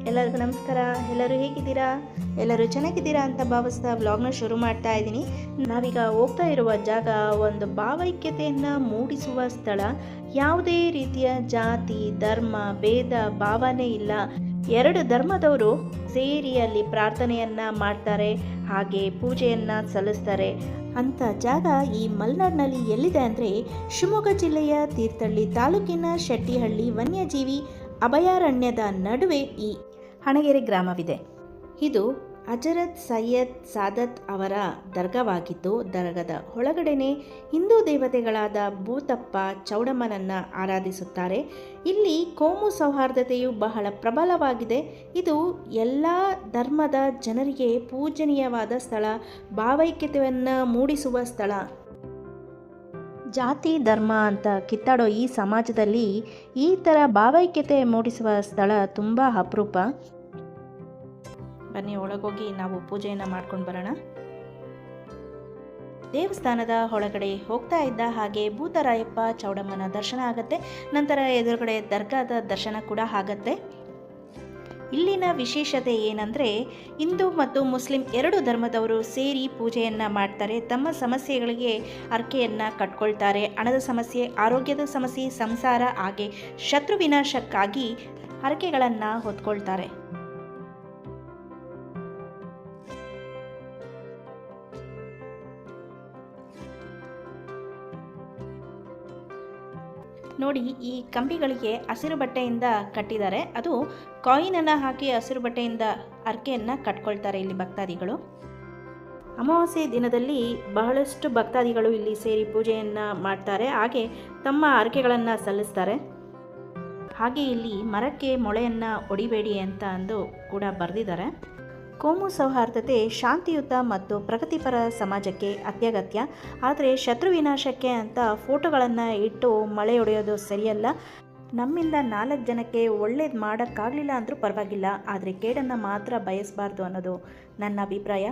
ಎಲ್ಲರಿಗೂ ನಮಸ್ಕಾರ. ಎಲ್ಲರೂ ಹೇಗಿದ್ದೀರಾ? ಎಲ್ಲರೂ ಚೆನ್ನಾಗಿದ್ದೀರಾ ಅಂತ ಭಾವಿಸ್ತಾ ವ್ಲಾಗ್ನ ಶುರು ಮಾಡ್ತಾ ಇದ್ದೀನಿ. ನಾವೀಗ ಹೋಗ್ತಾ ಇರುವ ಜಾಗ ಒಂದು ಭಾವೈಕ್ಯತೆಯನ್ನು ಮೂಡಿಸುವ ಸ್ಥಳ. ಯಾವುದೇ ರೀತಿಯ ಜಾತಿ ಧರ್ಮ ಭೇದ ಭಾವನೆ ಇಲ್ಲ. ಎರಡು ಧರ್ಮದವರು ಸೇರಿ ಅಲ್ಲಿ ಪ್ರಾರ್ಥನೆಯನ್ನು ಮಾಡ್ತಾರೆ, ಹಾಗೆ ಪೂಜೆಯನ್ನು ಸಲ್ಲಿಸ್ತಾರೆ. ಅಂಥ ಜಾಗ ಈ ಮಲೆನಾಡಿನಲ್ಲಿ ಎಲ್ಲಿದೆ ಅಂದರೆ ಶಿವಮೊಗ್ಗ ಜಿಲ್ಲೆಯ ತೀರ್ಥಹಳ್ಳಿ ತಾಲೂಕಿನ ಶೆಟ್ಟಿಹಳ್ಳಿ ವನ್ಯಜೀವಿ ಅಭಯಾರಣ್ಯದ ನಡುವೆ ಈ ಹಣಗೆರೆ ಗ್ರಾಮವಿದೆ. ಇದು ಹಜರತ್ ಸೈಯದ್ ಸಾದತ್ ಅವರ ದರ್ಗಾವಾಗಿದ್ದು, ದರ್ಗಾದ ಒಳಗಡೆನೆ ಹಿಂದೂ ದೇವತೆಗಳಾದ ಭೂತಪ್ಪ ಚೌಡಮ್ಮನನ್ನು ಆರಾಧಿಸುತ್ತಾರೆ. ಇಲ್ಲಿ ಕೋಮು ಸೌಹಾರ್ದತೆಯು ಬಹಳ ಪ್ರಬಲವಾಗಿದೆ. ಇದು ಎಲ್ಲ ಧರ್ಮದ ಜನರಿಗೆ ಪೂಜನೀಯವಾದ ಸ್ಥಳ, ಭಾವೈಕ್ಯತೆಯನ್ನು ಮೂಡಿಸುವ ಸ್ಥಳ. ಜಾತಿ ಧರ್ಮ ಅಂತ ಕಿತ್ತಾಡೋ ಈ ಸಮಾಜದಲ್ಲಿ ಈ ಥರ ಭಾವೈಕ್ಯತೆ ಮೂಡಿಸುವ ಸ್ಥಳ ತುಂಬ ಅಪರೂಪ. ಬನ್ನಿ ಒಳಗೋಗಿ ನಾವು ಪೂಜೆಯನ್ನು ಮಾಡ್ಕೊಂಡು ಬರೋಣ. ದೇವಸ್ಥಾನದ ಒಳಗಡೆ ಹೋಗ್ತಾ ಇದ್ದ ಹಾಗೆ ಭೂತರಾಯಪ್ಪ ಚೌಡಮ್ಮನ ದರ್ಶನ ಆಗುತ್ತೆ. ನಂತರ ಎದುರುಗಡೆ ದರ್ಗಾದ ದರ್ಶನ ಕೂಡ ಆಗುತ್ತೆ. ಇಲ್ಲಿನ ವಿಶೇಷತೆ ಏನಂದರೆ ಹಿಂದೂ ಮತ್ತು ಮುಸ್ಲಿಂ ಎರಡು ಧರ್ಮದವರು ಸೇರಿ ಪೂಜೆಯನ್ನು ಮಾಡ್ತಾರೆ. ತಮ್ಮ ಸಮಸ್ಯೆಗಳಿಗೆ ಹರಕೆಯನ್ನು ಕಟ್ಕೊಳ್ತಾರೆ. ಹಣದ ಸಮಸ್ಯೆ, ಆರೋಗ್ಯದ ಸಮಸ್ಯೆ, ಸಂಸಾರ ಹಾಗೆ ಶತ್ರು ವಿನಾಶಕ್ಕಾಗಿ ಹರಕೆಗಳನ್ನು ಹೊತ್ಕೊಳ್ತಾರೆ. ನೋಡಿ, ಈ ಕಂಬಿಗಳಿಗೆ ಹಸಿರು ಬಟ್ಟೆಯಿಂದ ಕಟ್ಟಿದ್ದಾರೆ. ಅದು ಕಾಯಿನನ್ನು ಹಾಕಿ ಹಸಿರು ಬಟ್ಟೆಯಿಂದ ಹರಕೆಯನ್ನು ಕಟ್ಕೊಳ್ತಾರೆ ಇಲ್ಲಿ ಭಕ್ತಾದಿಗಳು. ಅಮಾವಾಸ್ಯೆ ದಿನದಲ್ಲಿ ಬಹಳಷ್ಟು ಭಕ್ತಾದಿಗಳು ಇಲ್ಲಿ ಸೇರಿ ಪೂಜೆಯನ್ನು ಮಾಡ್ತಾರೆ, ಹಾಗೆ ತಮ್ಮ ಹರಕೆಗಳನ್ನು ಸಲ್ಲಿಸ್ತಾರೆ. ಹಾಗೆ ಇಲ್ಲಿ ಮರಕ್ಕೆ ಮೊಳೆಯನ್ನು ಹೊಡಿಬೇಡಿ ಅಂತ ಅಂದು ಕೂಡ ಬರೆದಿದ್ದಾರೆ. ಕೋಮು ಸೌಹಾರ್ದತೆ ಶಾಂತಿಯುತ ಮತ್ತು ಪ್ರಗತಿಪರ ಸಮಾಜಕ್ಕೆ ಅತ್ಯಗತ್ಯ. ಆದರೆ ಶತ್ರು ವಿನಾಶಕ್ಕೆ ಅಂತ ಫೋಟೋಗಳನ್ನು ಇಟ್ಟು ಮಳೆ ಹೊಡೆಯೋದು ಸರಿಯಲ್ಲ. ನಮ್ಮಿಂದ 4 ಜನಕ್ಕೆ ಒಳ್ಳೇದು ಮಾಡೋಕ್ಕಾಗಲಿಲ್ಲ ಅಂದರೂ ಪರವಾಗಿಲ್ಲ, ಆದರೆ ಕೇಡನ್ನು ಮಾತ್ರ ಬಯಸಬಾರ್ದು ಅನ್ನೋದು ನನ್ನ ಅಭಿಪ್ರಾಯ.